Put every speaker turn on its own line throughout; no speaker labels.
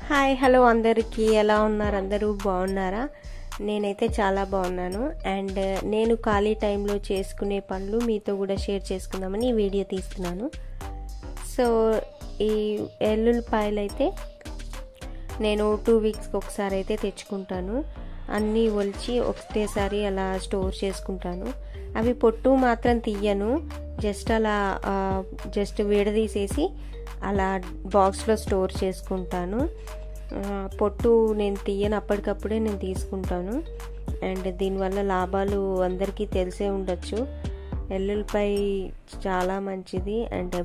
Hi hello అందరికీ ఎలా ఉన్నారు? అందరూ బాగున్నారా? నేనైతే చాలా బాగున్నాను. అండ్ నేను ఖాళీ టైంలో చేసుకునే పనులు మీతో కూడా షేర్ చేసుకుందామని ఈ వీడియో తీస్తున్నాను. సో ఈ ఎల్లుల్లిపాయలు అయితే నేను 2 వీక్స్కి ఒకసారి అయితే తెచ్చుకుంటాను. అన్నీ ఒలిచి ఒకటేసారి అలా స్టోర్ చేసుకుంటాను. అవి పొట్టు మాత్రం తీయను, జస్ట్ విడదీసేసి అలా బాక్స్లో స్టోర్ చేసుకుంటాను. పొట్టు నేను తీయను, అప్పటికప్పుడే నేను తీసుకుంటాను. అండ్ దీనివల్ల లాభాలు అందరికీ తెలిసే ఉండొచ్చు. వెల్లుల్లిపాయ చాలా మంచిది, అండ్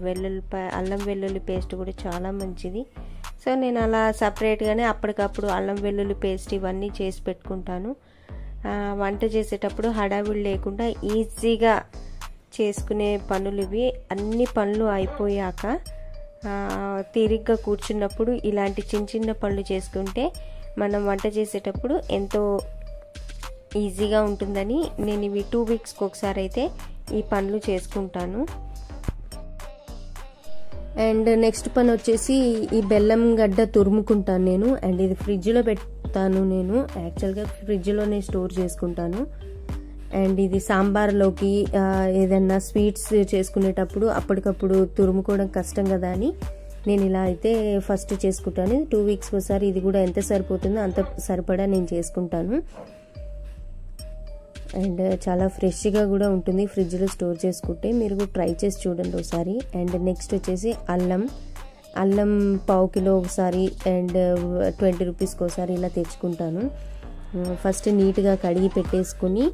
అల్లం వెల్లుల్లి పేస్ట్ కూడా చాలా మంచిది. సో నేను అలా సపరేట్గానే అప్పటికప్పుడు అల్లం వెల్లుల్లి పేస్ట్ ఇవన్నీ చేసి పెట్టుకుంటాను. వంట చేసేటప్పుడు హడావిడి లేకుండా ఈజీగా చేసుకునే పనులు ఇవి. అన్ని పనులు అయిపోయాక తీరిగ్గా కూర్చున్నప్పుడు ఇలాంటి చిన్న చిన్న పనులు చేసుకుంటే మనం వంట చేసేటప్పుడు ఎంతో ఈజీగా ఉంటుందని నేను ఇవి 2 వీక్స్కి ఒకసారి అయితే ఈ పనులు చేసుకుంటాను. అండ్ నెక్స్ట్ పని వచ్చేసి ఈ బెల్లం గడ్డ తురుముకుంటాను నేను. అండ్ ఇది ఫ్రిడ్జ్లో పెడతాను. నేను యాక్చువల్గా ఫ్రిడ్జ్లోనే స్టోర్ చేసుకుంటాను. అండ్ ఇది సాంబార్లోకి ఏదన్నా స్వీట్స్ చేసుకునేటప్పుడు అప్పటికప్పుడు తురుముకోవడం కష్టం కదా అని నేను ఇలా అయితే ఫస్ట్ చేసుకుంటాను. 2 వీక్స్కి ఒకసారి ఇది కూడా ఎంత సరిపోతుందో అంత సరిపడా నేను చేసుకుంటాను. అండ్ చాలా ఫ్రెష్గా కూడా ఉంటుంది ఫ్రిడ్జ్లో స్టోర్ చేసుకుంటే. మీరు కూడా ట్రై చేసి చూడండి ఒకసారి. అండ్ నెక్స్ట్ వచ్చేసి అల్లం పావు కిలో ఒకసారి అండ్ 20 రూపీస్కి ఒకసారి ఇలా తెచ్చుకుంటాను. ఫస్ట్ నీట్గా కడిగి పెట్టేసుకుని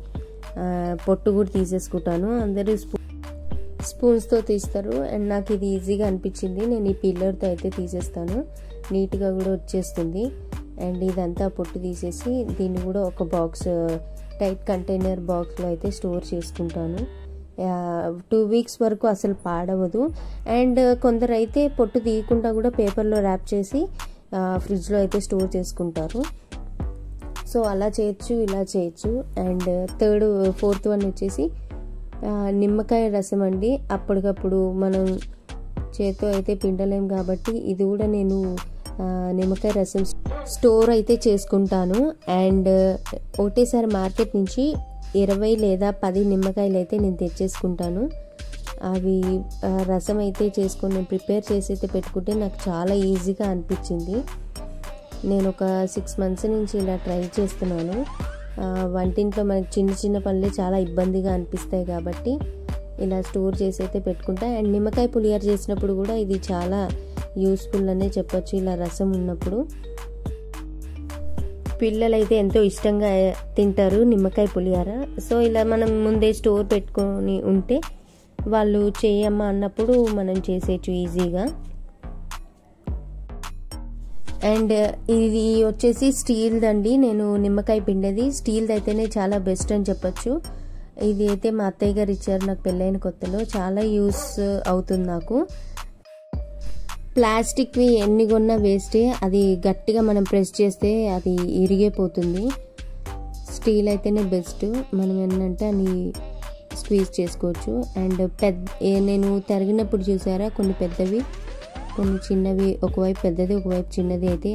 పొట్టు కూడా తీసేసుకుంటాను. అందరూ స్పూన్స్తో తీస్తారు, అండ్ నాకు ఇది ఈజీగా అనిపించింది. నేను ఈ పిల్లర్తో అయితే తీసేస్తాను, నీట్గా కూడా వచ్చేస్తుంది. అండ్ ఇదంతా పొట్టు తీసేసి దీన్ని కూడా ఒక బాక్స్ టైట్ కంటైనర్ బాక్స్లో అయితే స్టోర్ చేసుకుంటాను. 2 వీక్స్ వరకు అసలు పాడవదు. అండ్ కొందరు అయితే పొట్టు తీయకుండా కూడా పేపర్లో ర్యాప్ చేసి ఫ్రిడ్జ్లో అయితే స్టోర్ చేసుకుంటారు. సో అలా చేయొచ్చు, ఇలా చేయొచ్చు. అండ్ ఫోర్త్ వన్ వచ్చేసి నిమ్మకాయ రసం అండి. అప్పటికప్పుడు మనం చేత్తో అయితే పిండలేం కాబట్టి ఇది కూడా నేను నిమ్మకాయ రసం స్టోర్ అయితే చేసుకుంటాను. అండ్ ఒకటేసారి మార్కెట్ నుంచి 20 లేదా 10 నిమ్మకాయలు అయితే నేను తెచ్చేసుకుంటాను. అవి రసం అయితే చేసుకొని నేను ప్రిపేర్ చేసి అయితే పెట్టుకుంటే నాకు చాలా ఈజీగా అనిపించింది. నేను ఒక 6 మంత్స్ నుంచి ఇలా ట్రై చేస్తున్నాను. వంటింట్లో మనకి చిన్న చిన్న పనులే చాలా ఇబ్బందిగా అనిపిస్తాయి కాబట్టి ఇలా స్టోర్ చేసి అయితే పెట్టుకుంటా. అండ్ నిమ్మకాయ పులిహోర చేసినప్పుడు కూడా ఇది చాలా యూస్ఫుల్ అనే చెప్పొచ్చు. ఇలా రసం ఉన్నప్పుడు పిల్లలు అయితే ఎంతో ఇష్టంగా తింటారు నిమ్మకాయ పులిహోర. సో ఇలా మనం ముందే స్టోర్ పెట్టుకొని ఉంటే వాళ్ళు చేయమ్మా అన్నప్పుడు మనం చేసేయచ్చు ఈజీగా. అండ్ ఇది వచ్చేసి స్టీల్ది అండి. నేను నిమ్మకాయ పిండేది స్టీల్ది అయితేనే చాలా బెస్ట్ అని చెప్పొచ్చు. ఇది అయితే మా అత్తయ్య గారు ఇచ్చారు నాకు పెళ్ళైన కొత్తలో. చాలా యూస్ అవుతుంది నాకు. ప్లాస్టిక్వి ఎన్ని కొన్నా వేస్టే, అది గట్టిగా మనం ప్రెస్ చేస్తే అది ఇరిగిపోతుంది. స్టీల్ అయితేనే బెస్ట్. మనం ఏంటంటే అని స్క్వీజ్ చేసుకోవచ్చు. అండ్ నేను తరిగినప్పుడు చూసారా కొన్ని పెద్దవి కొన్ని చిన్నవి, ఒకవైపు పెద్దది ఒకవైపు చిన్నది అయితే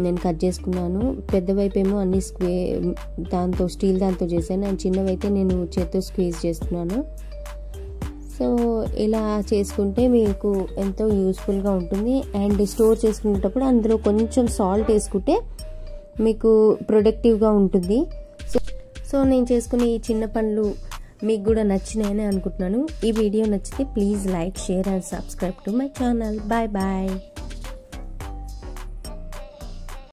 నేను కట్ చేసుకున్నాను. పెద్ద వైపు ఏమో అన్ని స్టీల్ దాంతో చేశాను. అండ్ చిన్నవి అయితే నేను చేత్తో స్క్వీజ్ చేస్తున్నాను. సో ఇలా చేసుకుంటే మీకు ఎంతో యూస్ఫుల్గా ఉంటుంది. అండ్ స్టోర్ చేసుకునేటప్పుడు అందులో కొంచెం సాల్ట్ వేసుకుంటే మీకు ప్రొడక్టివ్గా ఉంటుంది. సో నేను చేసుకునే ఈ చిన్న పనులు మీకు కూడా నచ్చినాయని అనుకుంటున్నాను. ఈ వీడియో నచ్చితే please like, share and subscribe to my channel. Bye bye.